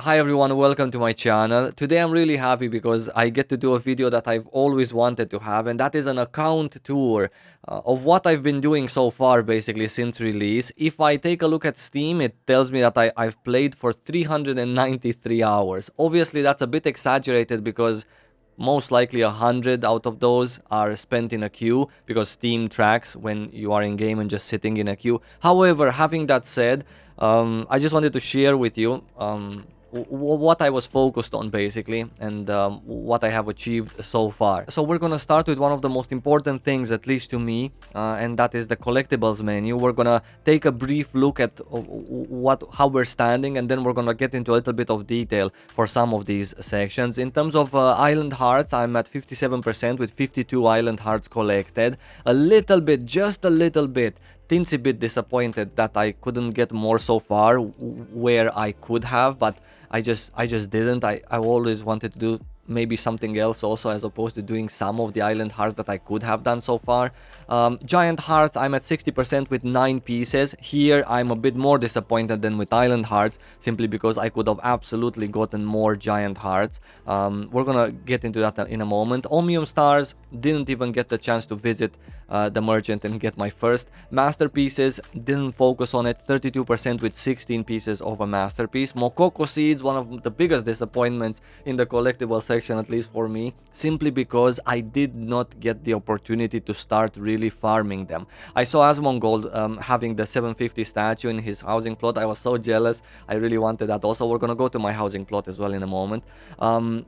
Hi everyone, welcome to my channel. Today I'm really happy because I get to do a video that I've always wanted to have, and that is an account tour of what I've been doing so far basically since release. If I take a look at Steam, it tells me that I've played for 393 hours. Obviously that's a bit exaggerated because most likely 100 out of those are spent in a queue because Steam tracks when you are in game and just sitting in a queue. However, having that said, I just wanted to share with you what I was focused on basically, and what I have achieved so far. So we're gonna start with one of the most important things, at least to me, and that is the collectibles menu. We're gonna take a brief look at how we're standing, and then we're gonna get into a little bit of detail for some of these sections. In terms of island hearts, I'm at 57% with 52 island hearts collected. A little bit, just a little bit, teensy bit disappointed that I couldn't get more so far where I could have, but I just didn't. I always wanted to do maybe something else also, as opposed to doing some of the island hearts that I could have done so far. Giant hearts, I'm at 60% with 9 pieces. Here I'm a bit more disappointed than with island hearts, simply because I could have absolutely gotten more giant hearts. We're gonna get into that in a moment. Omnium stars, didn't even get the chance to visit the merchant and get my first. Masterpieces, didn't focus on it. 32% with 16 pieces of a masterpiece. Mokoko seeds, one of the biggest disappointments in the collectible section, at least for me, simply because I did not get the opportunity to start really farming them. I saw Asmongold having the 750 statue in his housing plot. I was so jealous. I really wanted that also. We're gonna go to my housing plot as well in a moment.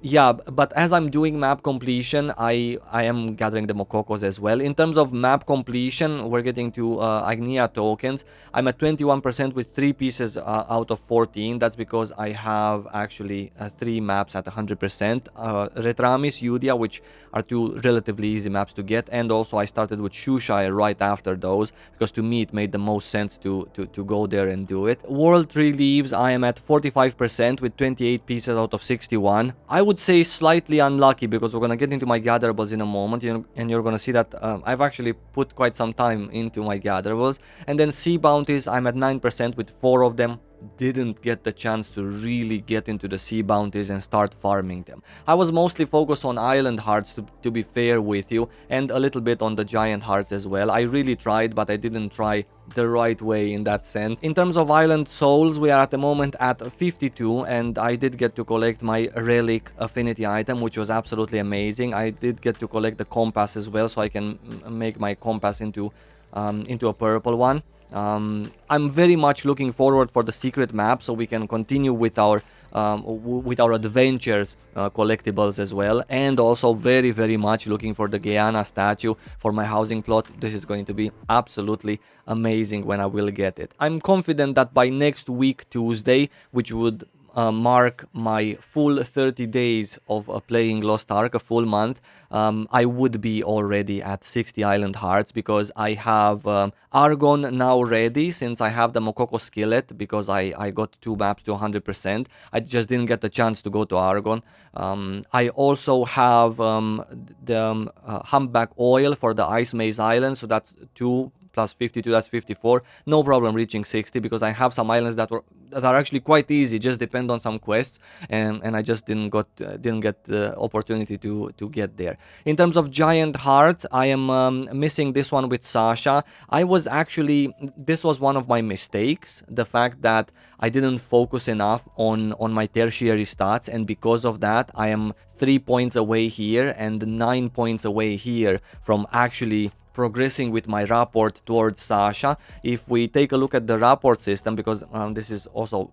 Yeah, but as I'm doing map completion, I am gathering the Mokokos as well. In terms of map completion, we're getting to Agnia tokens. I'm at 21% with 3 pieces out of 14. That's because I have actually 3 maps at 100%. Retramis, Yudia, which are 2 relatively easy maps to get, and also I started with Shushire right after those, because to me it made the most sense to go there and do it. World Tree Leaves, I am at 45% with 28 pieces out of 61. I would say slightly unlucky, because we're gonna get into my gatherables in a moment, and you're gonna see that I've actually put quite some time into my gatherables. And then Sea Bounties, I'm at 9% with 4 of them. Didn't get the chance to really get into the sea bounties and start farming them. I was mostly focused on island hearts, to be fair with you, and a little bit on the giant hearts as well. I really tried, but I didn't try the right way in that sense. In terms of island souls, we are at the moment at 52, and I did get to collect my relic affinity item, which was absolutely amazing. I did get to collect the compass as well, so I can make my compass into a purple one. I'm very much looking forward for the secret map, so we can continue with our adventures collectibles as well, and also very much looking for the Guyana statue for my housing plot. This is going to be absolutely amazing when I will get it. I'm confident that by next week Tuesday, which would mark my full 30 days of playing Lost Ark, a full month, I would be already at 60 island hearts, because I have Argon now ready, since I have the Mokoko skillet, because I got 2 maps to 100%. I just didn't get the chance to go to Argon. I also have the humpback oil for the Ice Maze Island, so that's 2 plus 52, that's 54. No problem reaching 60, because I have some islands that are actually quite easy, just depend on some quests, and I just didn't get the opportunity to get there. In terms of giant hearts, I am missing this one with Sasha. This was one of my mistakes, the fact that I didn't focus enough on my tertiary stats, and because of that I am 3 points away here and 9 points away here from actually progressing with my rapport towards Sasha. If we take a look at the rapport system, because this is also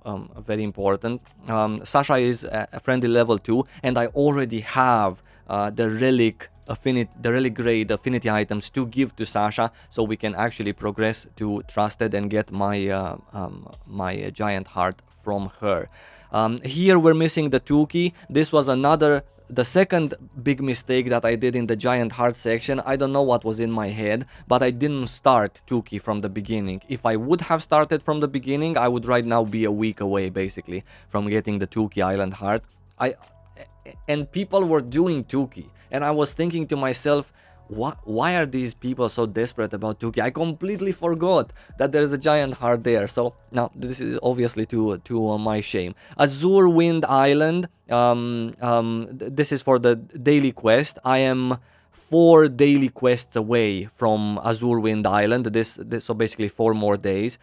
very important, Sasha is a friendly level 2, and I already have the relic grade affinity items to give to Sasha, so we can actually progress to trusted and get my my giant heart from her. Here we're missing the Tuki. This was the second big mistake that I did in the giant heart section. I don't know what was in my head, but I didn't start Tuki from the beginning. If I would have started from the beginning, I would right now be a week away basically from getting the Tuki island heart. And people were doing Tuki, and I was thinking to myself, why are these people so desperate about 2K? I completely forgot that there's a giant heart there. So now this is obviously to my shame. Azure Wind Island. This is for the daily quest. I am 4 daily quests away from Azure Wind Island. This so basically 4 more days.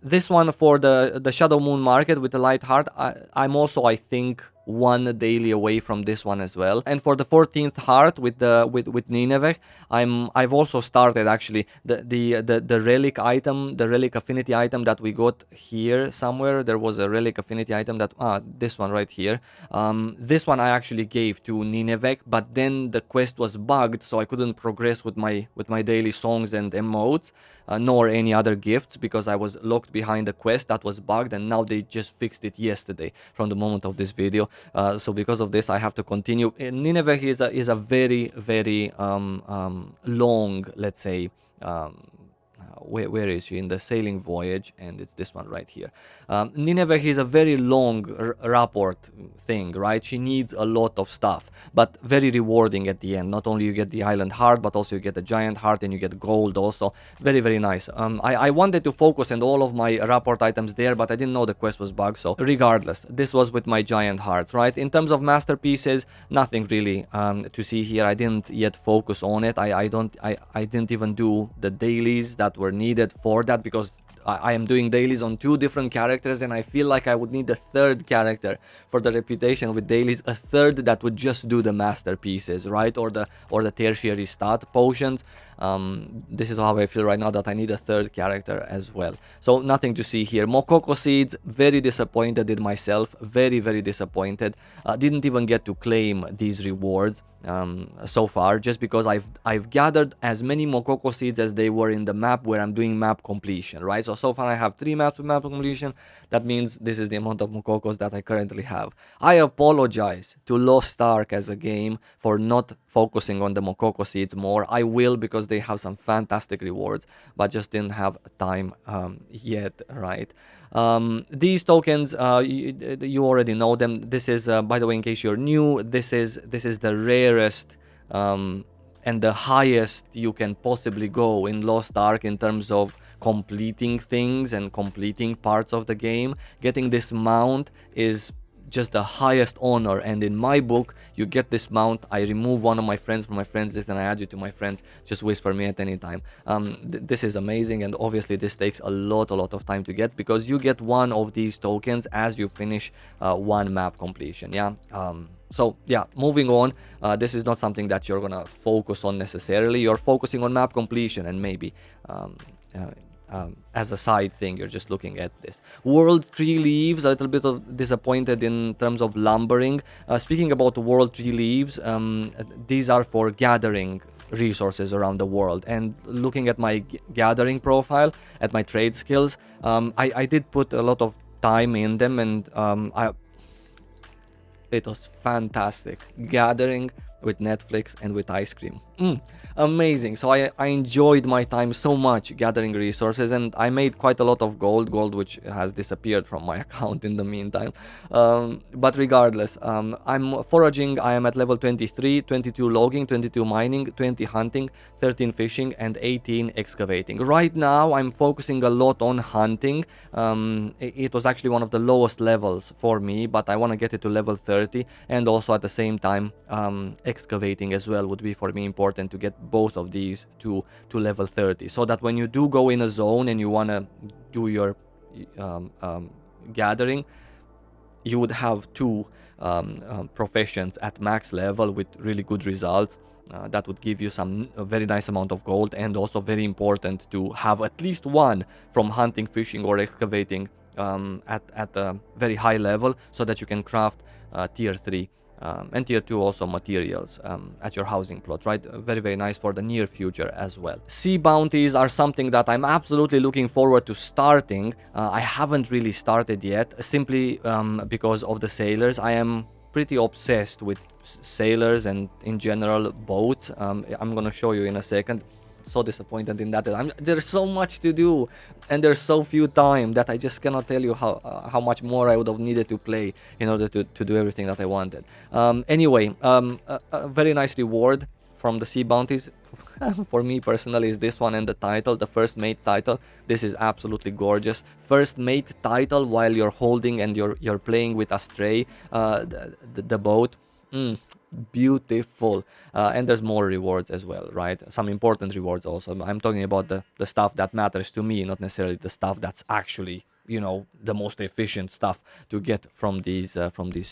This one for the Shadow Moon Market with the light heart, I'm also, I think, 1 daily away from this one as well. And for the 14th heart with with Nineveh, I've also started actually the relic item, the relic affinity item that we got here somewhere. There was a relic affinity item that this one right here. This one I actually gave to Nineveh, but then the quest was bugged, so I couldn't progress with my daily songs and emotes, nor any other gifts, because I was locked behind the quest that was bugged, and now they just fixed it yesterday from the moment of this video. So because of this, I have to continue. Nineveh is a very, very long, let's say, where is she? In the sailing voyage, and it's this one right here. Nineveh is a very long rapport thing, right? She needs a lot of stuff, but very rewarding at the end. Not only you get the island heart, but also you get the giant heart, and you get gold also. Very, very nice. I wanted to focus on all of my rapport items there, but I didn't know the quest was bugged. So regardless, this was with my giant hearts, right? In terms of masterpieces, nothing really to see here. I didn't yet focus on it. I didn't even do the dailies that were needed for that, because I am doing dailies on 2 different characters, and I feel like I would need a 3rd character for the reputation with dailies, a 3rd that would just do the masterpieces, right, or the tertiary stat potions. This is how I feel right now, that I need a 3rd character as well. So nothing to see here. Mokoko seeds, very disappointed in myself, very, very disappointed. Didn't even get to claim these rewards so far, just because I've gathered as many Mokoko seeds as they were in the map where I'm doing map completion, right? So far I have 3 maps with map completion. That means this is the amount of Mokokos that I currently have. I apologize to Lost Ark as a game for not focusing on the Mokoko seeds more. I will, because they have some fantastic rewards, but just didn't have time yet, right? These tokens, you already know them. This is, by the way, in case you're new, this is the rarest and the highest you can possibly go in Lost Ark in terms of completing things and completing parts of the game. Getting this mount is just the highest honor, and in my book, you get this mount. I remove one of my friends from my friends list and I add you to my friends. Just whisper me at any time. This is amazing, and obviously this takes a lot of time to get, because you get one of these tokens as you finish one map completion. Yeah. So yeah, moving on. This is not something that you're gonna focus on necessarily. You're focusing on map completion, and maybe as a side thing, you're just looking at this. World Tree Leaves, a little bit of disappointed in terms of lumbering. Speaking about World Tree Leaves, these are for gathering resources around the world. And looking at my gathering profile, at my trade skills, I did put a lot of time in them, and it was fantastic. Gathering with Netflix and with ice cream. Amazing. So I enjoyed my time so much gathering resources, and I made quite a lot of gold which has disappeared from my account in the meantime. But regardless, I'm foraging. I am at level 23, 22 logging, 22 mining, 20 hunting, 13 fishing, and 18 excavating. Right now I'm focusing a lot on hunting. It was actually one of the lowest levels for me, but I want to get it to level 30, and also at the same time excavating as well would be for me important to get both of these to level 30, so that when you do go in a zone and you want to do your gathering, you would have 2 professions at max level with really good results. That would give you some very nice amount of gold, and also very important to have at least one from hunting, fishing, or excavating at a very high level, so that you can craft tier 3 and tier 2 also materials at your housing plot, right? Very, very nice for the near future as well. Sea bounties are something that I'm absolutely looking forward to starting. I haven't really started yet, simply because of the sailors. I am pretty obsessed with sailors and in general boats. I'm gonna show you in a second. So disappointed in that. There's so much to do, and there's so few time that I just cannot tell you how much more I would have needed to play in order to do everything that I wanted. Anyway, a very nice reward from the sea bounties for me personally is this one and the title, the first mate title. This is absolutely gorgeous. First mate title while you're holding and you're playing with Astray, the boat. Beautiful. And there's more rewards as well, right? Some important rewards also. I'm talking about the stuff that matters to me, not necessarily the stuff that's actually, you know, the most efficient stuff to get from these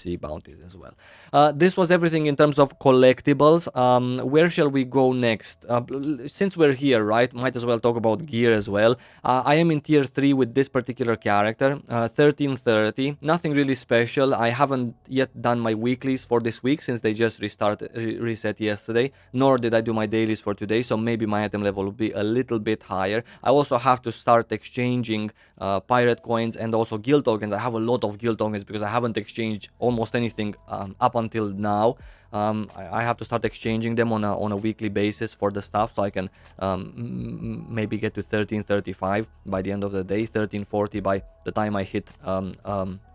sea bounties as well. This was everything in terms of collectibles. Where shall we go next? Since we're here, right, might as well talk about gear as well. I am in tier 3 with this particular character, 1330. Nothing really special. I haven't yet done my weeklies for this week since they just reset yesterday, nor did I do my dailies for today, so maybe my item level will be a little bit higher. I also have to start exchanging pirate coins and also guild tokens. I have a lot of guild tokens because I haven't exchanged almost anything up until now. I have to start exchanging them on a weekly basis for the stuff, so I can maybe get to 1335 by the end of the day, 1340 by the time I hit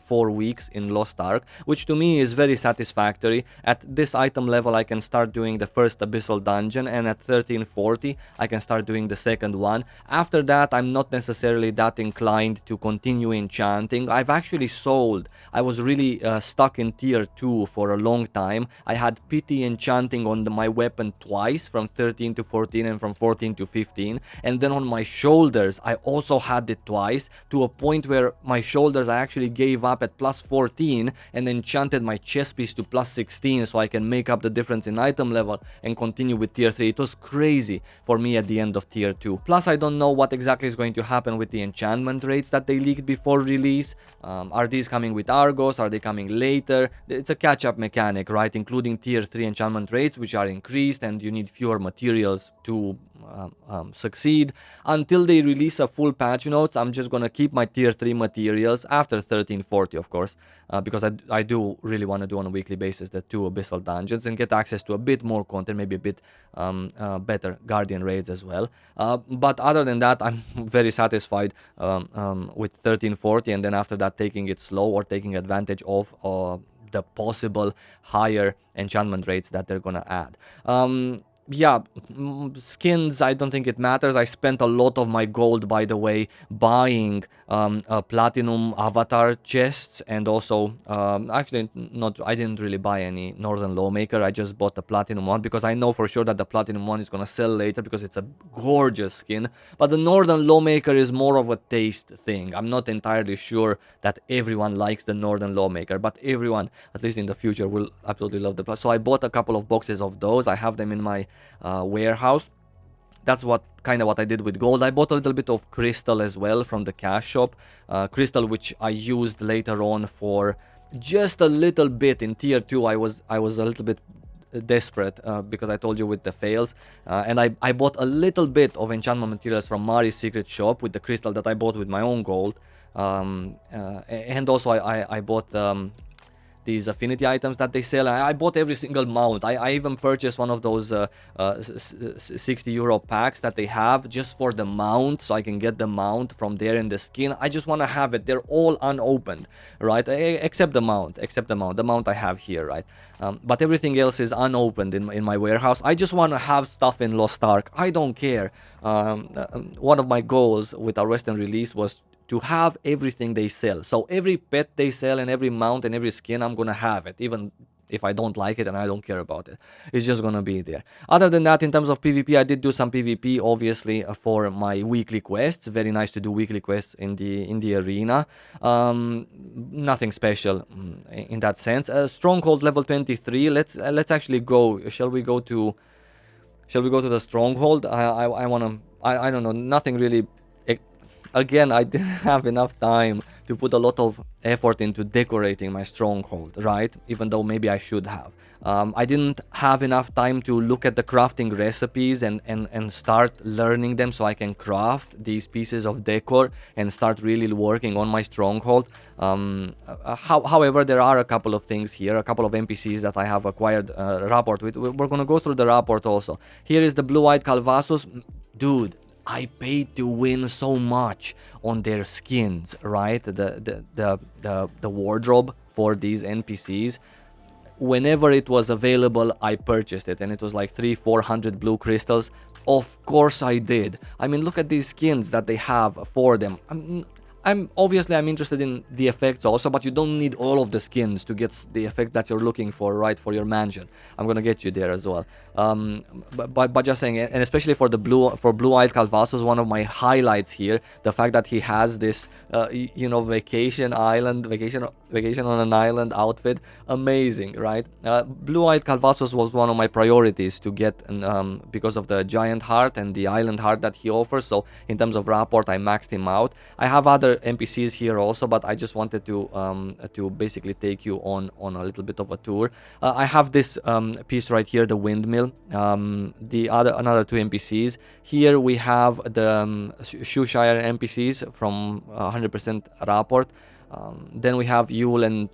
4 weeks in Lost Ark, which to me is very satisfactory. At this item level I can start doing the first abyssal dungeon, and at 1340 I can start doing the second one. After that I'm not necessarily that inclined to continue enchanting. I've actually sold. I was really stuck in tier 2 for a long time. I had pity enchanting on my weapon twice, from 13 to 14 and from 14 to 15, and then on my shoulders I also had it twice, to a point where my shoulders I actually gave up at plus 14 and enchanted my chest piece to plus 16 so I can make up the difference in item level and continue with tier 3. It was crazy for me at the end of tier 2. Plus I don't know what exactly is going to happen with the enchantment rates that they leaked before release. Are these coming with Argos? Are they coming later? It's a catch-up mechanic, right? Including tier 3 enchantment rates, which are increased, and you need fewer materials to succeed. Until they release a full patch notes, I'm just gonna keep my tier 3 materials after 1340, of course, because I do really want to do on a weekly basis the 2 abyssal dungeons and get access to a bit more content, maybe a bit better guardian raids as well. But other than that, I'm very satisfied with 1340, and then after that taking it slow or taking advantage of the possible higher enchantment rates that they're gonna add. Yeah, skins, I don't think it matters. I spent a lot of my gold, by the way, buying platinum avatar chests, and also actually not, I didn't really buy any Northern Lawmaker. I just bought the platinum one because I know for sure that the platinum one is gonna sell later because it's a gorgeous skin. But the Northern Lawmaker is more of a taste thing. I'm not entirely sure that everyone likes the Northern Lawmaker, but everyone, at least in the future, will absolutely love the plus. So I bought a couple of boxes of those. I have them in my warehouse. That's what I did with gold. I bought a little bit of crystal as well from the cash shop, crystal which I used later on for just a little bit in tier 2. I was a little bit desperate because I told you with the fails, and I bought a little bit of enchantment materials from Mari's secret shop with the crystal that I bought with my own gold, and also I bought these affinity items that they sell. I bought every single mount. I even purchased one of those 60 euro packs that they have just for the mount, so I can get the mount from there in the skin. I just want to have it. They're all unopened, right? Except the mount. The mount I have here, right? But everything else is unopened in my warehouse. I just want to have stuff in Lost Ark. I don't care. One of my goals with our Western release was to have everything they sell. So every pet they sell and every mount and every skin, I'm gonna have it, even if I don't like it and I don't care about it. It's just gonna be there. Other than that, in terms of PvP, I did do some PvP, obviously, for my weekly quests. Very nice to do weekly quests in the arena. Nothing special in that sense. Stronghold level 23. Let's actually go. Shall we go to the stronghold? I wanna. I don't know. Nothing really. Again, I didn't have enough time to put a lot of effort into decorating my stronghold, right? Even though maybe I should have. I didn't have enough time to look at the crafting recipes and start learning them so I can craft these pieces of decor and start really working on my stronghold. However, there are a couple of things here, a couple of NPCs that I have acquired rapport with. We're going to go through the rapport also. Here is the blue-eyed Calvasus. Dude, I paid to win so much on their skins, right? The wardrobe for these NPCs. whenever it was available, I purchased it, and it was like 300-400 blue crystals. Of course I did. I mean, look at these skins that they have for them. I'm obviously I'm interested in the effects also, but you don't need all of the skins to get the effect that you're looking for, right, for your mansion. I'm gonna get you there as well. But just saying, and especially for the blue-eyed Calvasos, one of my highlights here, the fact that he has this, you know, vacation on an island outfit, amazing, right? Blue-eyed Calvasos was one of my priorities to get, because of the giant heart and the island heart that he offers. So in terms of rapport, I maxed him out. I have other NPCs here also, but I just wanted to basically take you on a little bit of a tour. I have this piece right here, the windmill. Another two NPCs. Here we have the Shoeshire NPCs from 100% rapport. Then we have Yule and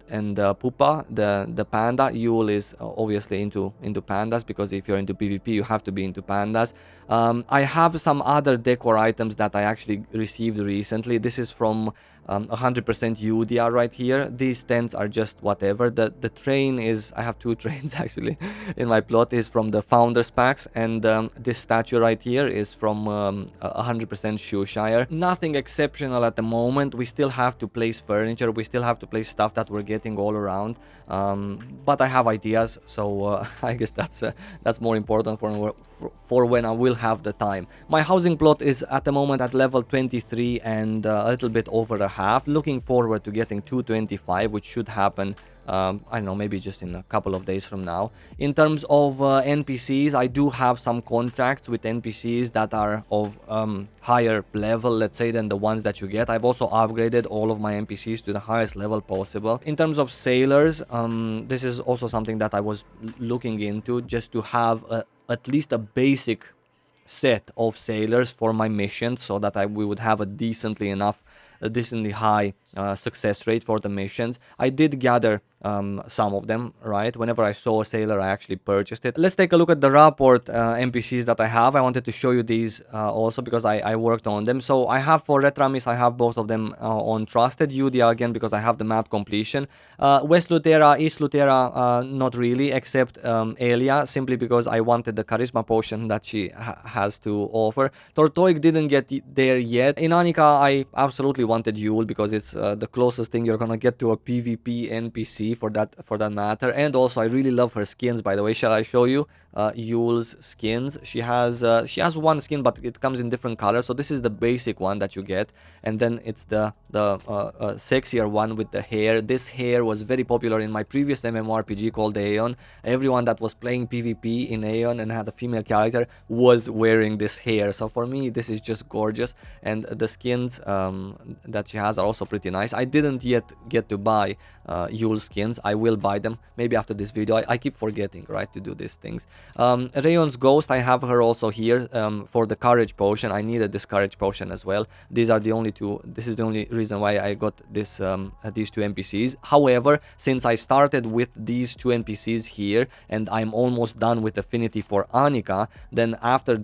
Pupa, the panda. Yule is obviously into pandas, because if you're into PvP, you have to be into pandas. I have some other decor items that I actually received recently. This is from 100% Udia right here. These tents are just whatever. The train is, I have two trains actually in my plot, is from the Founders Packs, and this statue right here is from 100% Shoeshire. Nothing exceptional at the moment. We still have to place furniture. We still have to place stuff that we're getting all around. But I have ideas, so I guess that's more important for when I will have the time. My housing plot is at the moment at level 23 and a little bit over a half. Looking forward to getting 225, which should happen, I don't know, maybe just in a couple of days from now. In terms of NPCs, I do have some contracts with NPCs that are of higher level, let's say, than the ones that you get. I've also upgraded all of my NPCs to the highest level possible. In terms of sailors, this is also something that I was looking into, just to have at least a basic set of sailors for my missions, so that we would have a decently high success rate for the missions. I did gather some of them, right? Whenever I saw a sailor, I actually purchased it. Let's take a look at the rapport NPCs that I have. I wanted to show you these also because I worked on them. So I have for Retramis, I have both of them on Trusted. Udia again, because I have the map completion. West Lutera, East Lutera, not really, except Elia, simply because I wanted the charisma potion that she has to offer. Tortoic didn't get there yet. In Annika, I absolutely wanted Yule, because it's the closest thing you're gonna get to a PvP NPC for that matter. And also I really love her skins, by the way. Shall I show you Yule's skins? She has one skin, but it comes in different colors. So this is the basic one that you get, and then it's the sexier one with the hair. This hair was very popular in my previous MMORPG called Aeon. Everyone that was playing PvP in Aeon and had a female character was wearing this hair. So for me, this is just gorgeous, and the skins that she has are also pretty nice. I didn't yet get to buy Yule skins. I will buy them maybe after this video. I keep forgetting, right, to do these things. Rayon's Ghost, I have her also here for the courage potion. I needed this courage potion as well. These are the only two. This is the only reason why I got this these two NPCs. However, since I started with these two NPCs here and I'm almost done with Affinity for Annika, then after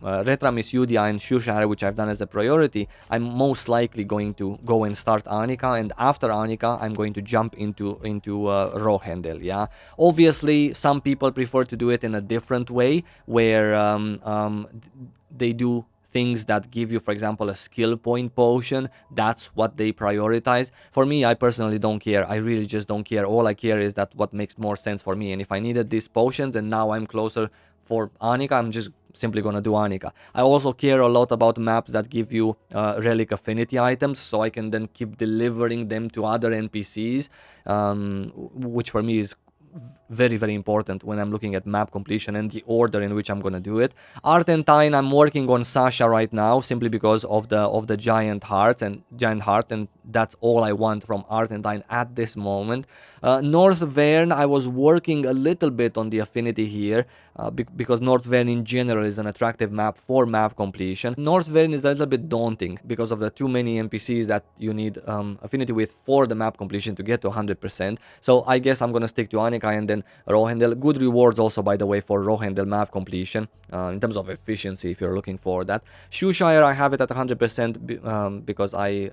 Retramis, Udia and Shoeshire, which I've done as a priority, I'm most likely going to go and start Annika, and after Annika I'm going to jump into Rohendel. Yeah, obviously some people prefer to do it in a different way, where they do things that give you, for example, a skill point potion. That's what they prioritize. For me, I personally don't care. I really just don't care. All I care is that what makes more sense for me, and if I needed these potions and now I'm closer for Annika, I'm just simply gonna do Annika. I also care a lot about maps that give you relic affinity items, so I can then keep delivering them to other NPCs, which for me is very, very important when I'm looking at map completion and the order in which I'm gonna do it. Argentine, I'm working on Sasha right now, simply because of the giant heart, and that's all I want from Argentine at this moment. North Verne, I was working a little bit on the affinity here, because North Verne in general is an attractive map for map completion. North Verne is a little bit daunting because of the too many NPCs that you need affinity with for the map completion to get to 100%. So I guess I'm gonna stick to Annika and then Rohendel. Good rewards also, by the way, for Rohendel map completion in terms of efficiency, if you're looking for that. Shoeshire, I have it at 100% because I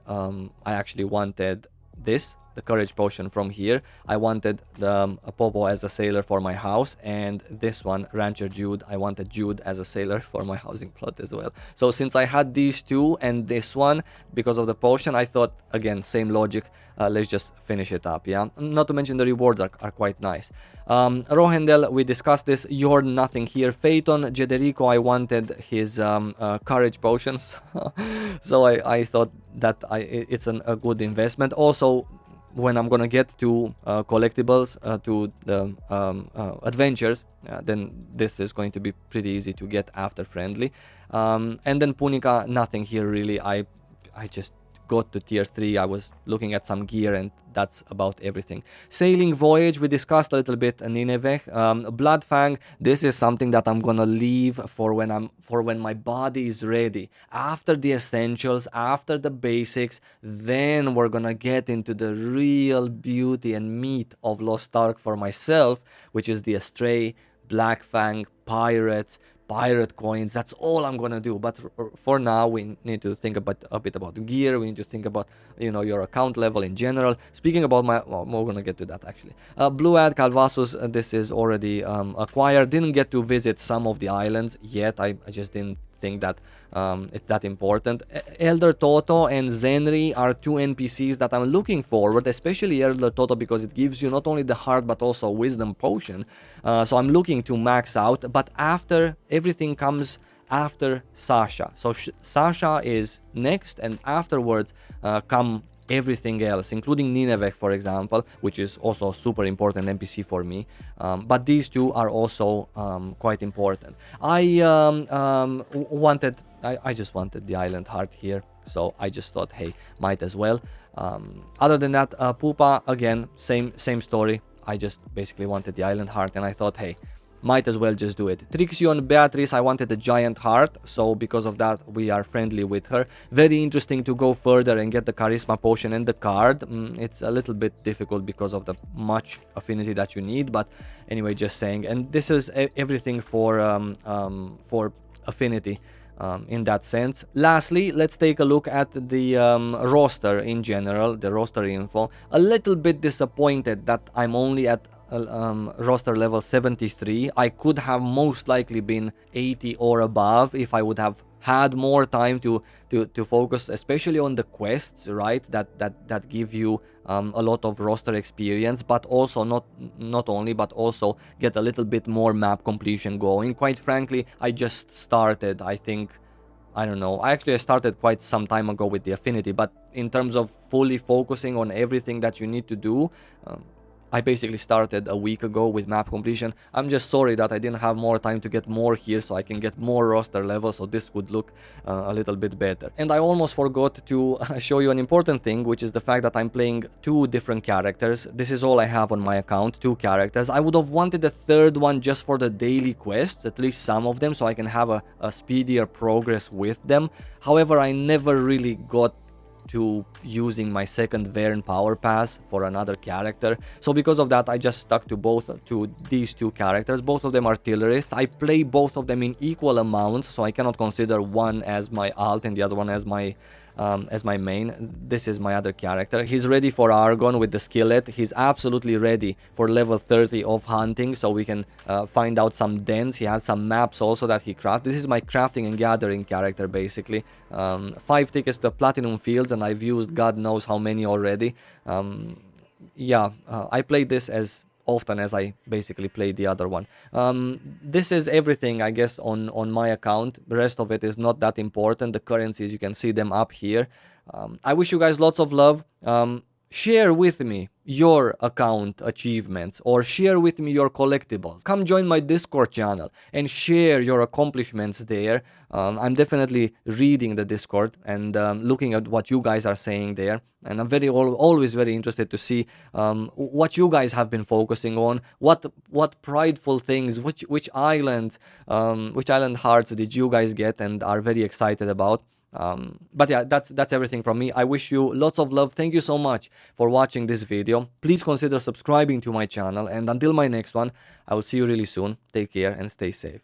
actually wanted this. the courage potion from here. I wanted a Popo as a sailor for my house, and this one, Rancher Jude, I wanted Jude as a sailor for my housing plot as well. So since I had these two and this one, because of the potion, I thought, again, same logic, let's just finish it up, yeah? Not to mention the rewards are quite nice. Rohendel, we discussed this. You're nothing here. Phaeton, Jederico, I wanted his courage potions. So I thought that it's a good investment. Also, when I'm gonna get to collectibles, to the adventures, then this is going to be pretty easy to get after friendly. And then Punica, nothing here really. I just got to tier 3. I was looking at some gear, and that's about everything. Sailing Voyage, we discussed a little bit. Nineveh, Bloodfang, this is something that I'm gonna leave for when my body is ready. After the essentials, after the basics, then we're gonna get into the real beauty and meat of Lost Ark for myself, which is the Astray, Blackfang, Pirates, pirate coins. That's all I'm gonna do. But for now, we need to think about a bit about gear. We need to think about, you know, your account level in general. Speaking about my, well, we're gonna get to that actually. Blue Ad Calvasus, this is already acquired. Didn't get to visit some of the islands yet. I just didn't think that it's that important. Elder Toto and Zenri are two NPCs that I'm looking forward, especially Elder Toto, because it gives you not only the heart but also wisdom potion. So I'm looking to max out, but after everything comes after Sasha. So Sasha is next, and afterwards come everything else, including Nineveh, for example, which is also a super important NPC for me. But these two are also quite important. I just wanted the island heart here, so I just thought, hey, might as well. Other than that, Pupa, again, same story. I just basically wanted the island heart, and I thought, hey, might as well just do it. Trixion Beatrice, I wanted a giant heart, so because of that we are friendly with her. Very interesting to go further and get the charisma potion and the card. It's a little bit difficult because of the much affinity that you need, but anyway, just saying. And this is everything for affinity. In that sense. Lastly, let's take a look at the roster in general, the roster info. A little bit disappointed that I'm only at roster level 73. I could have most likely been 80 or above if I would have had more time to focus, especially on the quests, right? That give you a lot of roster experience, but also not only, but also get a little bit more map completion going. Quite frankly, I just started. I think, I don't know. I started quite some time ago with the affinity, but in terms of fully focusing on everything that you need to do, I basically started a week ago with map completion. I'm just sorry that I didn't have more time to get more here so I can get more roster levels, so this would look a little bit better. And I almost forgot to show you an important thing, which is the fact that I'm playing two different characters. This is all I have on my account, two characters. I would have wanted a third one just for the daily quests, at least some of them, so I can have a speedier progress with them. However, I never really got to using my second Vern power pass for another character, so because of that I just stuck to these two characters. Both of them are artillerists. I play both of them in equal amounts, so I cannot consider one as my alt and the other one as my main. This is my other character. He's ready for Argon with the skillet. He's absolutely ready for level 30 of hunting, so we can find out some dens. He has some maps also that he crafts. This is my crafting and gathering character, basically. 5 tickets to the Platinum Fields, and I've used God knows how many already. I played this as often as I basically played the other one. This is everything, I guess, on my account. The rest of it is not that important. The currencies, you can see them up here. I wish you guys lots of love. Share with me your account achievements, or share with me your collectibles. Come join my Discord channel and share your accomplishments there. I'm definitely reading the Discord and looking at what you guys are saying there, and I'm always very interested to see what you guys have been focusing on, what prideful things, which island hearts did you guys get and are very excited about. But yeah, that's everything from me. I wish you lots of love. Thank you so much for watching this video. Please consider subscribing to my channel, and until my next one, I will see you really soon. Take care and stay safe.